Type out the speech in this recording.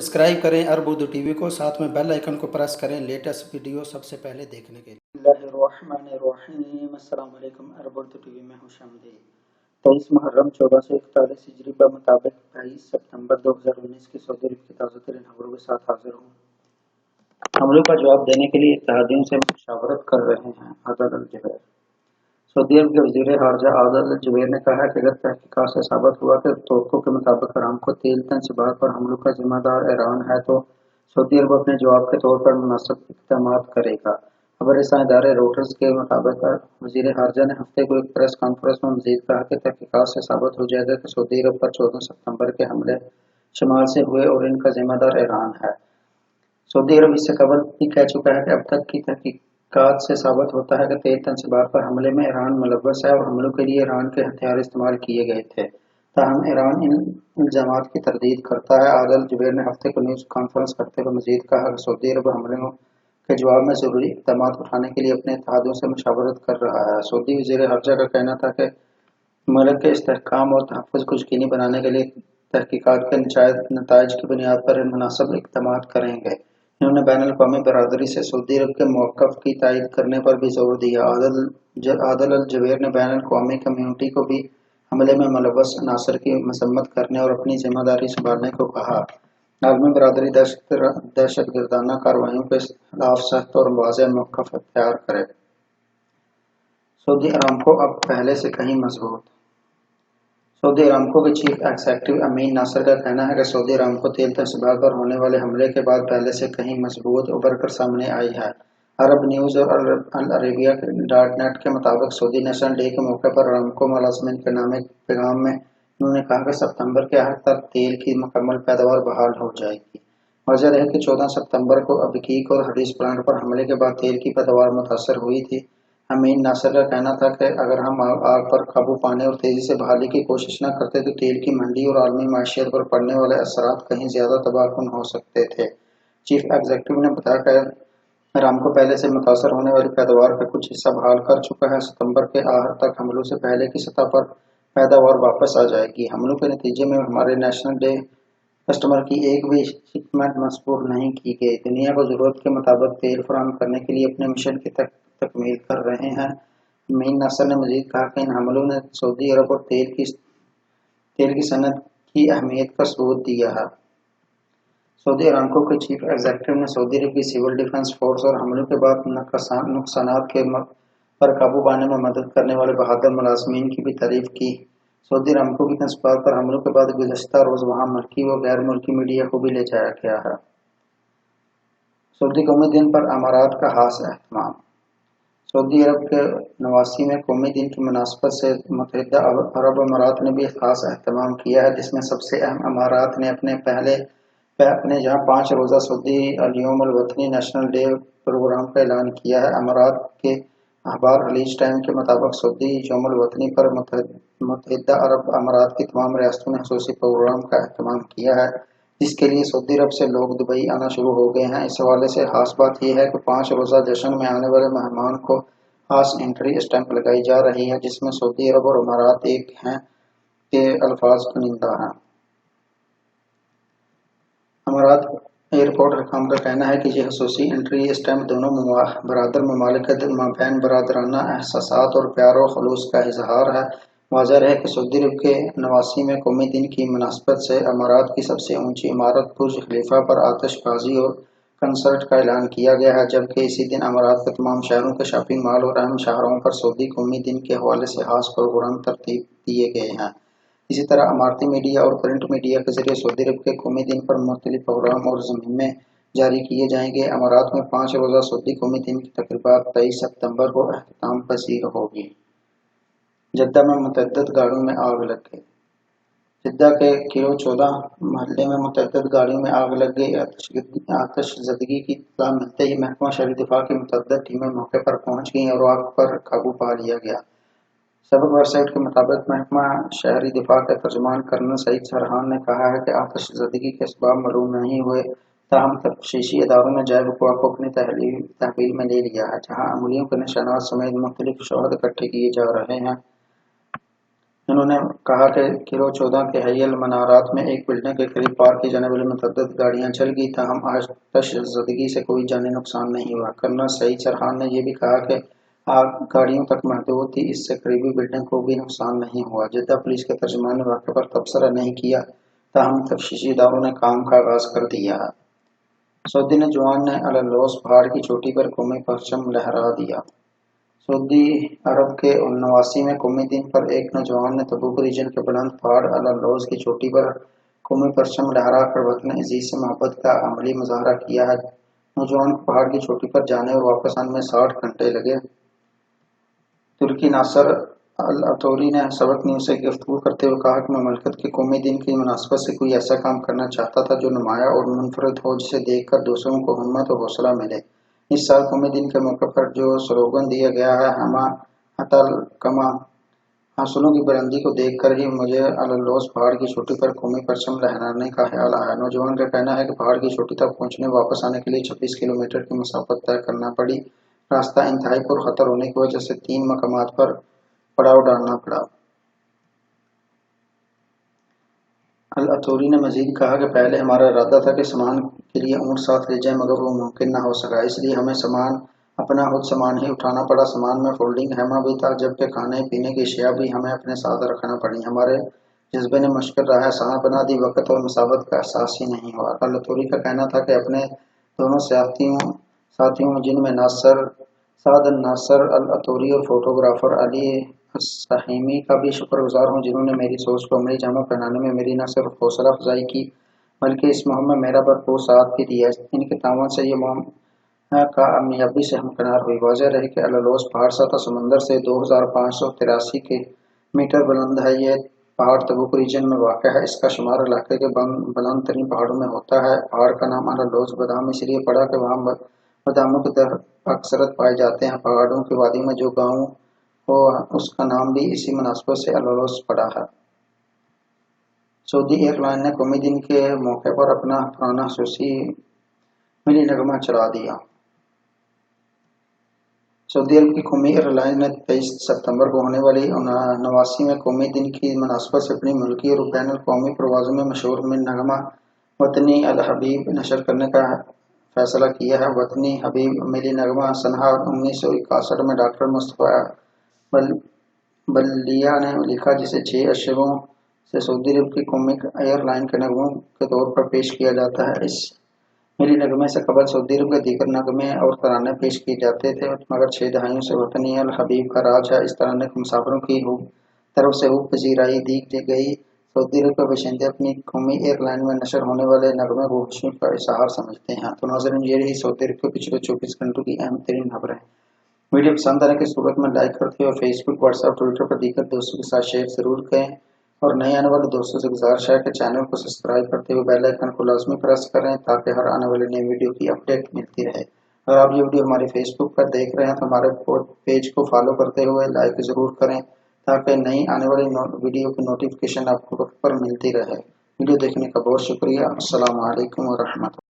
Subscribe करें अरब Urdu TV को, साथ में बेल आइकन को प्रेस करें लेटेस्ट वीडियो सबसे पहले देखने के लिए। अस्सलाम वालेकुम, अरब उर्दू टीवी में खुशामदीद। 23 मुहर्रम 1441 हिजरी के मुताबिक 22 सितंबर 2019 की सऊदी अरब की ताज़ा तरीन खबरों के साथ हाजिर हूँ। हमलों का जवाब देने के लिए इत्तेहादियों से मुशावरत कर रहे हैं आदल अल जुबैर। सऊदी अरब के वज़ीर ख़ारजा आदल अल जुबैर ने कहा कि अगर तहकीकात से साबित हुआ कि तोक़ों के मुताबिक अरामको तेल तंसीबात पर हमलों का जिम्मेदार ईरान है तो सऊदी अरब अपने जवाब के तौर पर मुनासिब इक़दामात करेगा। खबररसां इदारे रॉयटर्स के मुताबिक वज़ीर ख़ारजा ने हफ्ते को एक प्रेस कॉन्फ्रेंस में मज़ीद कहा कि तहकीकात से साबित हो जाएगा कि सऊदी अरब पर 14 सितंबर के हमले शमाल से हुए और इनका जिम्मेदार ईरान है। सऊदी अरब इससे कबल भी कह चुका है कि अब तक की तहकीकात से साबित होता है कि तेल तंसीबात पर हमले में ईरान मुलव्वस है और हमलों के लिए ईरान के हथियार इस्तेमाल किए गए थे। ताहम ईरान इन इल्ज़ामात की तरदीद करता है। आदल जुबैर ने हफ्ते को न्यूज़ कॉन्फ्रेंस करते हुए मज़ीद कहा कि सऊदी अरब हमलों के जवाब में ज़रूरी इक़दामात उठाने के लिए अपने इत्तेहादियों से मुशावरत कर रहा है। सऊदी वज़ीर ख़ारजा का कहना था कि मुल्क के इस्तेहकाम और तहफ़्फ़ुज़ को यकीनी बनाने के लिए तहकीकात के नताइज की बुनियाद पर मुनासिब इक़दामात करेंगे। इन्होंने बैनुल-अक़वामी बरादरी से सऊदी अरब के मौक़िफ़ की तायीद करने पर भी जोर दिया। आदल अल जुबैर ने बैनुल-अक़वामी कम्युनिटी को भी हमले में मुलव्वस अनासर की मज़म्मत करने और अपनी ज़िम्मेदारी संभालने को कहा। आलमी बरादरी दहशतगर्दाना कार्रवाइयों के खिलाफ सख्त और वाज़ेह मौक़िफ़ इख्तियार करे। सऊदी अरामको अब पहले से कहीं मज़बूत। सऊदी अरामको के चीफ एग्जीक्यूटिव अमीन नासर का कहना है कि सऊदी अरामको तेल तंसीबात पर होने वाले हमले के बाद पहले से कहीं मजबूत उभर कर सामने आई है। अरब न्यूज़ और अल अरेबिया .नेट के मुताबिक सऊदी नेशनल डे के मौके पर अरामको मुलाज़िमीन के नाम एक पैगाम में उन्होंने कहा कि सितंबर के आखिर तक तेल की मुकम्मल पैदावार बहाल हो जाएगी। वजह है कि 14 सितंबर को अबकीक और हदीस प्लांट पर हमले के बाद तेल की पैदावार मुतासर हुई थी। अमीन नासर का कहना था कि अगर हम आग पर काबू पाने और तेजी से बहाली की कोशिश न करते तो तेल की मंडी और आलमी माशियत पर पड़ने वाले असरात कहीं ज्यादा तबाहकुन हो सकते थे। चीफ एग्जीक्यूटिव ने बताया कि अरामको पहले से मुतासर होने वाली पैदावार का कुछ हिस्सा बहाल कर चुका है। सितंबर के आखिर तक हमलों से पहले की सतह पर पैदावार वापस आ जाएगी। हमलों के नतीजे में हमारे नेशनल डे कस्टमर की एक भी शिपमेंट मस्बूर नहीं की गई। दुनिया को जरूरत के मुताबिक तेल फराहम करने के लिए अपने मिशन की तकमील कर रहे हैं। अमीन नासर ने मजीद कहा कि इन हमलों ने सऊदी अरब और तेल की सनत की अहमियत का सबूत दिया है। सऊदी अरामको के चीफ एग्जीक्यूटिव ने सऊदी अरब की सिविल डिफेंस फोर्स और हमलों के बाद नुकसानात के पर काबू पाने में मदद करने वाले बहादुर मुलाज़िमीन की भी तारीफ की। सऊदी अरामको की तंसीबात पर हमलों के बाद गुज़श्ता रोज़ वहाँ मुल्की व गैर मुल्की मीडिया को भी ले जाया गया है। सऊदी कौमी दिन पर अमारात का खास एहतमाम। सऊदी अरब के 89 में कौमी दिन की मुनासबत से मुत्तहिदा अरब अमारात ने भी खास एहतमाम किया है, जिसमें सबसे अहम अमारात ने अपने जहाँ 5 रोज़ा सऊदी अल-यौम अल-वतनी नेशनल डे प्रोग्राम का ऐलान किया है। अमारात के अखबार खलीज टाइम के मुताबिक सऊदी यौम अल-वतनी पर मुत्तहिदा अरब अमारात की तमाम रियासतों ने खसूसी प्रोग्राम का एहतमाम किया है, जिसके लिए सऊदी अरब से लोग दुबई आना शुरू हो गए हैं। इस हवाले से खास बात यह है कि 5 रोज़ा जश्न में आने वाले मेहमान को खास एंट्री स्टैंप लगाई जा रही है, जिसमें सऊदी अरब और अमारात एक हैं के अल्फाज चुनिंदा हैं। अमारात एयरपोर्ट हकाम का कहना है कि यह खसूसी एंट्री स्टैंप दोनों बरादर ममालिक के माबैन बरादराना एहसासात और प्यार व खलूस का इजहार है। वाज़ह है कि सऊदी अरब के 89 में कौमी दिन की मुनासबत से अमारात की सबसे ऊंची इमारत बुर्ज खलीफा पर आतिशबाजी और कंसर्ट का ऐलान किया गया है, जबकि इसी दिन अमारात के तमाम शहरों के शॉपिंग मॉल और अहम शाहराहों पर सऊदी कौमी दिन के हवाले से खास प्रोग्राम तरतीब दिए गए हैं। इसी तरह अमारती मीडिया और प्रिंट मीडिया के जरिए सऊदी अरब के कौमी दिन पर मुख्तलिफ प्रोग्राम और ज़मीमें जारी किए जाएंगे। अमारात में 5 रोज़ा सऊदी कौमी दिन की तकरीबात 23 सितंबर को अख्ताम पजीर होगी। जद्दा में मुतअद्दिद गाड़ियों में आग लग गई। जद्दा के किलो 14 मोहल्ले में मुतअद्दिद गाड़ियों में आग लग गई। आतिशज़दगी की इत्तला मिलते ही महकमा शहरी दिफा की मुतअद्दिद टीमें मौके पर पहुंच गईं और आग पर काबू पा लिया गया। सबक वेबसाइट के मुताबिक महकमा शहरी दिफा के तर्जुमान कर्नल सईद सरहान ने कहा है कि आतिशज़दगी के असबाब मालूम नहीं हुए, ताहम तफ्तीशी इदारों ने जाए वक़ुआ को अपनी तहवील में ले लिया है, जहाँ अमलियों के निशानात समेत मुख्तलिफ शवाहिद इकट्ठे किए जा रहे हैं। انہوں نے کہا کہ کلو 14 کے حی المنارات میں ایک بلڈنگ کے قریب پارک کی جانے والی متعدد گاڑیاں چل گئی، تاہم آتش زدگی سے کوئی جانی نقصان نہیں ہوا۔ کرنل سعید سرحان نے یہ بھی کہا کہ آگ گاڑیوں تک محدود تھی، اس سے قریبی بلڈنگ کو بھی نقصان نہیں ہوا۔ جدہ پولیس کے ترجمان نے واقعے پر تبصرہ نہیں کیا، تاہم تفتیشی اداروں نے کام کا آغاز کر دیا۔ سعودی نوجوان نے الالوز پہاڑ کی چوٹی پر قومی پرچم لہرا دیا۔ سعودی عرب کے نواسی میں قومی دن پر ایک نوجوان نے تبوک ریجن کے بلند پہاڑ الالوز کی چوٹی پر قومی پرچم لہرا کر وطن عزیز سے محبت کا عملی مظاہرہ کیا ہے۔ نوجوان کو پہاڑ کی چوٹی پر جانے اور واپس آنے میں 60 گھنٹے لگے۔ ترکی ناصر العطوری نے سبق نیوز سے گفتگو کرتے ہوئے کہا کہ مملکت کے قومی دن کی مناسبت سے کوئی ایسا کام کرنا چاہتا تھا جو نمایاں اور منفرد ہو، جسے دیکھ کر دوسروں کو ہمت و حوصلہ ملے۔ اس سال قومی دن کے موقع پر جو سلوگن دیا گیا ہے، ہما حتل کما، حوصلوں کی بلندی کو دیکھ کر ہی مجھے الالوز پہاڑ کی چوٹی پر قومی پرچم لہرانے کا خیال آیا۔ نوجوان کا کہنا ہے کہ پہاڑ کی چوٹی تک پہنچنے واپس آنے کے لیے 26 کلومیٹر کی مسافت طے کرنا پڑی۔ راستہ انتہائی پرخطر ہونے کی وجہ سے 3 مقامات پر پڑاؤ ڈالنا پڑا۔ العطوری نے مزید کہا کہ پہلے ہمارا ارادہ تھا کہ سامان کے لیے اونٹ ساتھ لے جائیں، مگر وہ ممکن نہ ہو سکا، اس لیے ہمیں اپنا خود سامان ہی اٹھانا پڑا۔ سامان میں فولڈنگ خیمہ بھی تھا، جبکہ کھانے پینے کی اشیاء بھی ہمیں اپنے ساتھ رکھنا پڑی۔ ہمارے جذبے نے مشکل راہ آسان بنا دی، وقت اور مسافت کا احساس ہی نہیں ہوا۔ العطوری کا کہنا تھا کہ اپنے دونوں ساتھیوں جن میں سعد الناصر العطوری اور فوٹوگرافر علی السحیمی کا بھی شکر گزار ہوں، جنہوں نے میری سوچ کو عملی جامہ پہنانے میں میری نہ صرف حوصلہ افزائی کی بلکہ اس مہم میں میرا بھرپور ساتھ بھی دیا۔ ان کے تعاون سے یہ مہم کامیابی سے ہمکنار ہوئی۔ واضح رہے کہ الالوز پہاڑ سطح سمندر سے 2583 میٹر بلند ہے۔ یہ پہاڑ تبوک ریجن میں واقع ہے۔ اس کا شمار علاقے کے بلند ترین پہاڑوں میں ہوتا ہے۔ پہاڑ کا نام الالوز بادام اس لیے پڑا کہ وہاں باداموں کے درخت اکثرت پائے جاتے ہیں۔ پہاڑوں کی وادی میں جو گاؤں ہو، اس کا نام بھی اسی مناسبت سے الالوز پڑا ہے۔ سعودی ایئر لائن نے قومی دن کے موقع پر اپنا پرانا خصوصی ملی نغمہ چلا دیا۔ سعودی عرب کی قومی ایئر لائن نے 23 ستمبر کو ہونے والی 89 میں قومی دن کی مناسبت سے اپنی ملکی اور بین الاقوامی پروازوں میں مشہور ملی نغمہ وطنی الحبیب نشر کرنے کا فیصلہ کیا ہے۔ وطنی حبیب ملی نغمہ سنہ 1961 میں ڈاکٹر مصطفیٰ بلیہ نے لکھا، جسے 6 اشروں سے سعودی عرب کی قومی ایئر لائن کے نغموں کے طور پر پیش کیا جاتا ہے۔ اس ملی نغمے سے قبل سعودی عرب کے دیگر نغمے اور ترانے پیش کیے جاتے تھے، مگر 6 دہائیوں سے وطنی الحبیب کا راج ہے۔ اس ترانے کو مسافروں کی طرف سے خوب پذیرائی دی گئی۔ سعودی عرب کے باشندے اپنی قومی ایئر لائن میں نشر ہونے والے نغمے کو خوشی کا اظہار سمجھتے ہیں۔ تو ناظرین، یہ رہی سعودی عرب کے پچھلے 24 گھنٹوں کی اہم ترین خبریں۔ ویڈیو پسند آنے کی صورت میں لائک کرتے ہوئے فیس بک، واٹس ایپ، ٹویٹر پر دیگر دوستوں کے ساتھ شیئر ضرور کریں، اور نئے آنے والے دوستوں سے گزارش ہے کہ چینل کو سبسکرائب کرتے ہوئے بیل آئیکن کو لازمی پریس کریں تاکہ ہر آنے والی نئی ویڈیو کی اپڈیٹ ملتی رہے۔ اگر آپ یہ ویڈیو ہمارے فیس بک پر دیکھ رہے ہیں تو ہمارے پیج کو فالو کرتے ہوئے لائک ضرور کریں تاکہ نئی آنے والی ویڈیو کی نوٹیفیکیشن آپ کو وقت پر ملتی رہے۔ ویڈیو دیکھنے کا بہت شکریہ۔ السلام علیکم ورحمۃ اللہ۔